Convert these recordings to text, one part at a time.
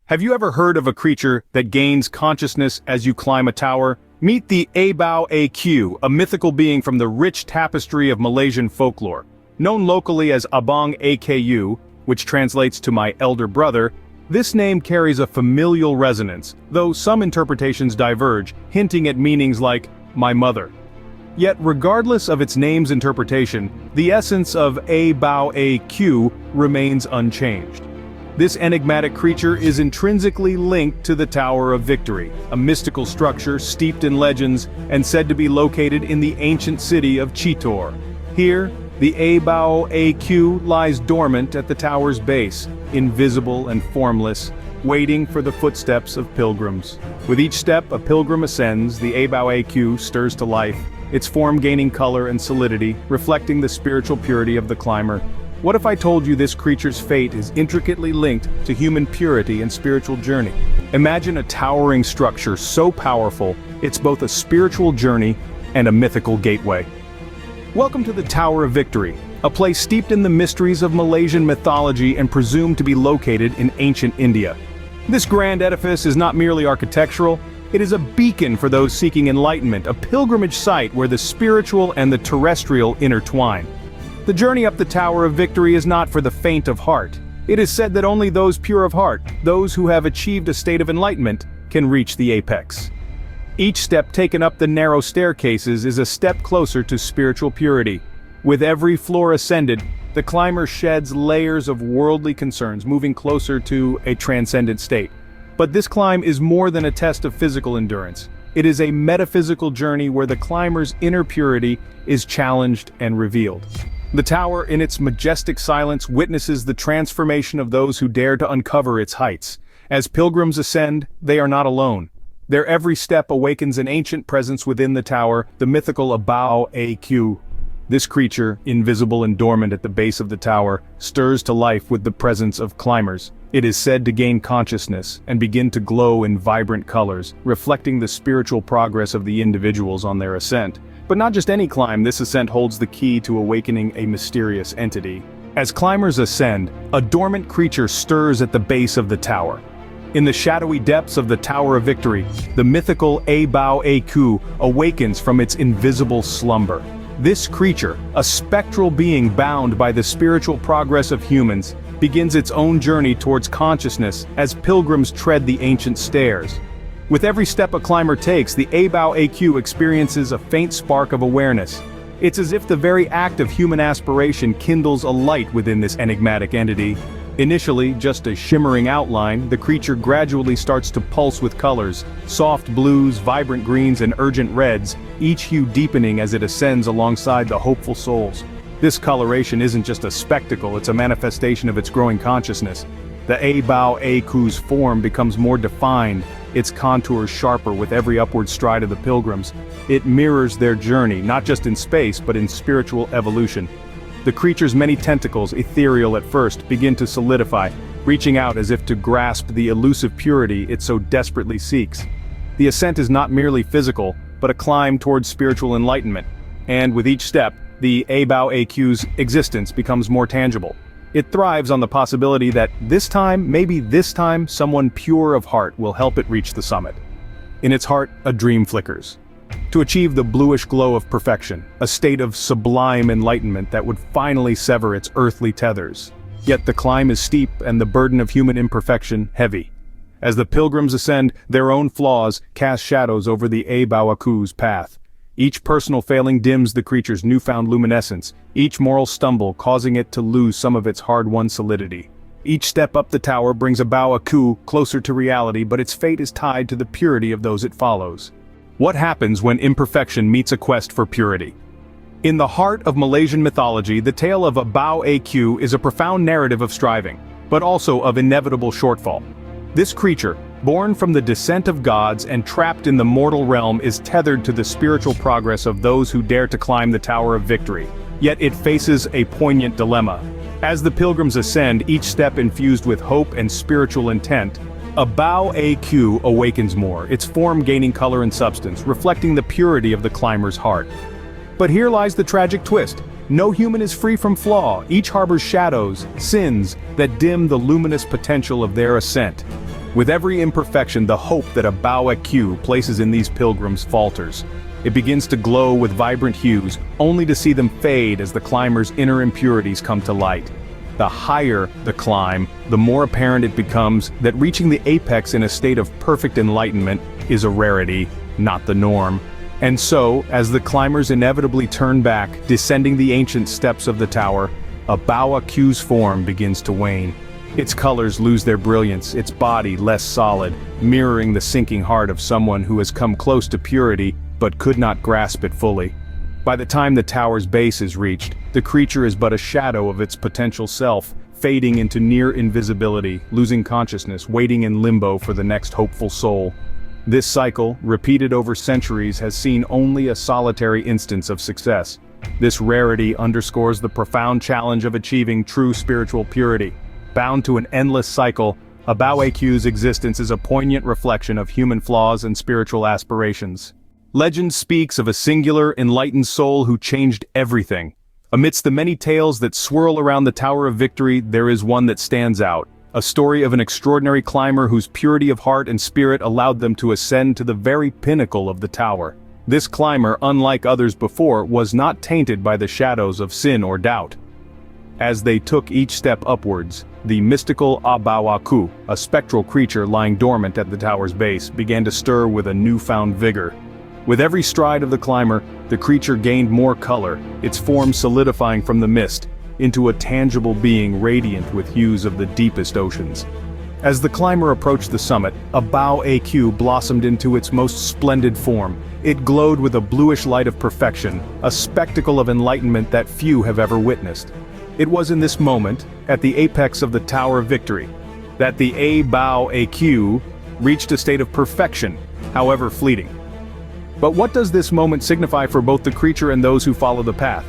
Have you ever heard of a creature that gains consciousness as you climb a tower? Meet the A Bao A Qu, a mythical being from the rich tapestry of Malaysian folklore. Known locally as A Bao A Qu, which translates to my elder brother, this name carries a familial resonance, though some interpretations diverge, hinting at meanings like my mother. Yet regardless of its name's interpretation, the essence of A Bao A Qu remains unchanged. This enigmatic creature is intrinsically linked to the Tower of Victory, a mystical structure steeped in legends and said to be located in the ancient city of Chitor. Here, the A Bao A Qu lies dormant at the tower's base, invisible and formless, waiting for the footsteps of pilgrims. With each step a pilgrim ascends, the A Bao A Qu stirs to life, its form gaining color and solidity, reflecting the spiritual purity of the climber. What if I told you this creature's fate is intricately linked to human purity and spiritual journey? Imagine a towering structure so powerful, it's both a spiritual journey and a mythical gateway. Welcome to the Tower of Victory, a place steeped in the mysteries of Malaysian mythology and presumed to be located in ancient India. This grand edifice is not merely architectural, it is a beacon for those seeking enlightenment, a pilgrimage site where the spiritual and the terrestrial intertwine. The journey up the Tower of Victory is not for the faint of heart. It is said that only those pure of heart, those who have achieved a state of enlightenment, can reach the apex. Each step taken up the narrow staircases is a step closer to spiritual purity. With every floor ascended, the climber sheds layers of worldly concerns, moving closer to a transcendent state. But this climb is more than a test of physical endurance. It is a metaphysical journey where the climber's inner purity is challenged and revealed. The tower, in its majestic silence, witnesses the transformation of those who dare to uncover its heights. As pilgrims ascend, they are not alone. Their every step awakens an ancient presence within the tower, the mythical A Bao A Qu. This creature, invisible and dormant at the base of the tower, stirs to life with the presence of climbers. It is said to gain consciousness and begin to glow in vibrant colors, reflecting the spiritual progress of the individuals on their ascent. But not just any climb, this ascent holds the key to awakening a mysterious entity. As climbers ascend, a dormant creature stirs at the base of the tower. In the shadowy depths of the Tower of Victory, the mythical A Bao A Qu awakens from its invisible slumber. This creature, a spectral being bound by the spiritual progress of humans, begins its own journey towards consciousness as pilgrims tread the ancient stairs. With every step a climber takes, the A Bao A Qu experiences a faint spark of awareness. It's as if the very act of human aspiration kindles a light within this enigmatic entity. Initially just a shimmering outline, the creature gradually starts to pulse with colors, soft blues, vibrant greens, and urgent reds, each hue deepening as it ascends alongside the hopeful souls. This coloration isn't just a spectacle, it's a manifestation of its growing consciousness. The A Bao A Qu's form becomes more defined, its contours sharper with every upward stride of the pilgrims. It mirrors their journey, not just in space but in spiritual evolution. The creature's many tentacles, ethereal at first, begin to solidify, reaching out as if to grasp the elusive purity it so desperately seeks. The ascent is not merely physical, but a climb towards spiritual enlightenment. And with each step, the A Bao A Q's existence becomes more tangible. It thrives on the possibility that this time, maybe this time, someone pure of heart will help it reach the summit. In its heart, a dream flickers. To achieve the bluish glow of perfection, a state of sublime enlightenment that would finally sever its earthly tethers. Yet the climb is steep and the burden of human imperfection heavy. As the pilgrims ascend, their own flaws cast shadows over the A Bao A Qu's path. Each personal failing dims the creature's newfound luminescence, each moral stumble causing it to lose some of its hard-won solidity. Each step up the tower brings A Bao A Qu closer to reality, but its fate is tied to the purity of those it follows. What happens when imperfection meets a quest for purity? In the heart of Malaysian mythology, the tale of A Bao A Qu is a profound narrative of striving, but also of inevitable shortfall. This creature, born from the descent of gods and trapped in the mortal realm, is tethered to the spiritual progress of those who dare to climb the Tower of Victory. Yet it faces a poignant dilemma. As the pilgrims ascend, each step infused with hope and spiritual intent, A Bao A Qu awakens more, its form gaining color and substance, reflecting the purity of the climber's heart. But here lies the tragic twist. No human is free from flaw, each harbors shadows, sins, that dim the luminous potential of their ascent. With every imperfection, the hope that A Bao A Qu places in these pilgrims falters. It begins to glow with vibrant hues, only to see them fade as the climber's inner impurities come to light. The higher the climb, the more apparent it becomes that reaching the apex in a state of perfect enlightenment is a rarity, not the norm. And so, as the climbers inevitably turn back, descending the ancient steps of the tower, A Bao A Qu's form begins to wane. Its colors lose their brilliance, its body less solid, mirroring the sinking heart of someone who has come close to purity but could not grasp it fully. By the time the tower's base is reached, the creature is but a shadow of its potential self, fading into near invisibility, losing consciousness, waiting in limbo for the next hopeful soul. This cycle, repeated over centuries, has seen only a solitary instance of success. This rarity underscores the profound challenge of achieving true spiritual purity. Bound to an endless cycle, A Bao A Qu's existence is a poignant reflection of human flaws and spiritual aspirations. Legend speaks of a singular, enlightened soul who changed everything. Amidst the many tales that swirl around the Tower of Victory, there is one that stands out. A story of an extraordinary climber whose purity of heart and spirit allowed them to ascend to the very pinnacle of the tower. This climber, unlike others before, was not tainted by the shadows of sin or doubt. As they took each step upwards, the mystical A Bao A Qu, a spectral creature lying dormant at the tower's base, began to stir with a newfound vigor. With every stride of the climber, the creature gained more color, its form solidifying from the mist, into a tangible being radiant with hues of the deepest oceans. As the climber approached the summit, A Bao A Qu blossomed into its most splendid form. It glowed with a bluish light of perfection, a spectacle of enlightenment that few have ever witnessed. It was in this moment, at the apex of the Tower of Victory, that the A Bao A Qu reached a state of perfection, however fleeting. But what does this moment signify for both the creature and those who follow the path?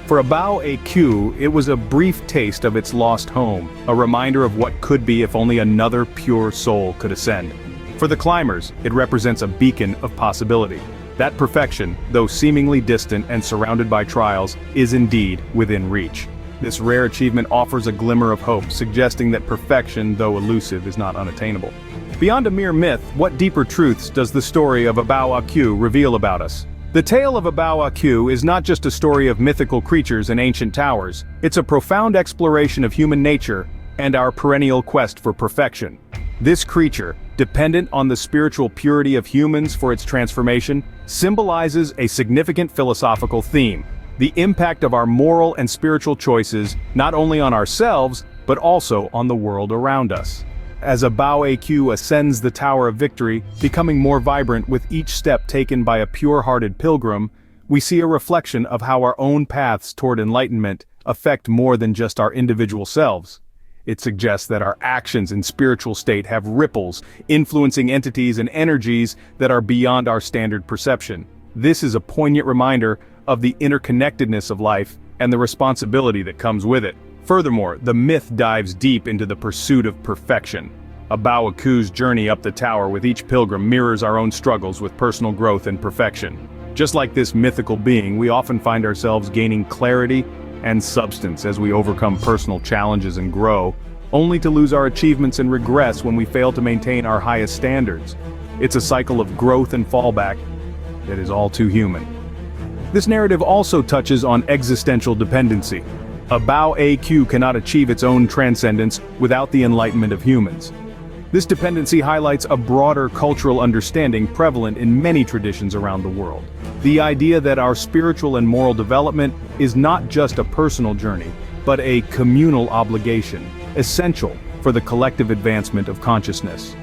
For A Bao A Qu, it was a brief taste of its lost home, a reminder of what could be if only another pure soul could ascend. For the climbers, it represents a beacon of possibility. That perfection, though seemingly distant and surrounded by trials, is indeed within reach. This rare achievement offers a glimmer of hope, suggesting that perfection, though elusive, is not unattainable. Beyond a mere myth, what deeper truths does the story of A Bao A Qu reveal about us? The tale of A Bao A Qu is not just a story of mythical creatures and ancient towers, it's a profound exploration of human nature and our perennial quest for perfection. This creature, dependent on the spiritual purity of humans for its transformation, symbolizes a significant philosophical theme: the impact of our moral and spiritual choices, not only on ourselves, but also on the world around us. As A Bao A Qu ascends the Tower of Victory, becoming more vibrant with each step taken by a pure-hearted pilgrim, we see a reflection of how our own paths toward enlightenment affect more than just our individual selves. It suggests that our actions and spiritual state have ripples, influencing entities and energies that are beyond our standard perception. This is a poignant reminder of the interconnectedness of life and the responsibility that comes with it. Furthermore, the myth dives deep into the pursuit of perfection. A Bao A Qu's journey up the tower with each pilgrim mirrors our own struggles with personal growth and perfection. Just like this mythical being, we often find ourselves gaining clarity and substance as we overcome personal challenges and grow, only to lose our achievements and regress when we fail to maintain our highest standards. It's a cycle of growth and fallback that is all too human. This narrative also touches on existential dependency. A Bao A Qu cannot achieve its own transcendence without the enlightenment of humans. This dependency highlights a broader cultural understanding prevalent in many traditions around the world. The idea that our spiritual and moral development is not just a personal journey, but a communal obligation, essential for the collective advancement of consciousness.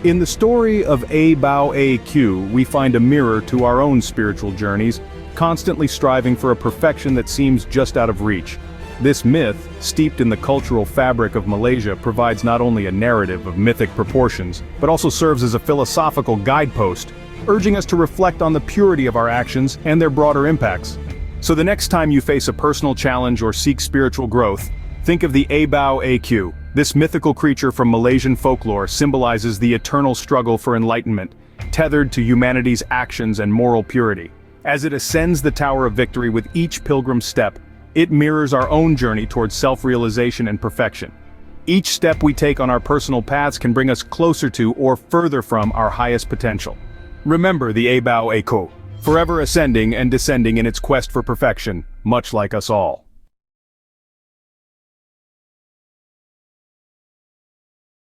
In the story of A Bao A Qu, we find a mirror to our own spiritual journeys, constantly striving for a perfection that seems just out of reach. This myth, steeped in the cultural fabric of Malaysia, provides not only a narrative of mythic proportions, but also serves as a philosophical guidepost, urging us to reflect on the purity of our actions and their broader impacts. So the next time you face a personal challenge or seek spiritual growth, think of the A Bao A Qu. This mythical creature from Malaysian folklore symbolizes the eternal struggle for enlightenment, tethered to humanity's actions and moral purity. As it ascends the Tower of Victory with each pilgrim step, it mirrors our own journey towards self-realization and perfection. Each step we take on our personal paths can bring us closer to or further from our highest potential. Remember the A Bao A Qu, forever ascending and descending in its quest for perfection, much like us all.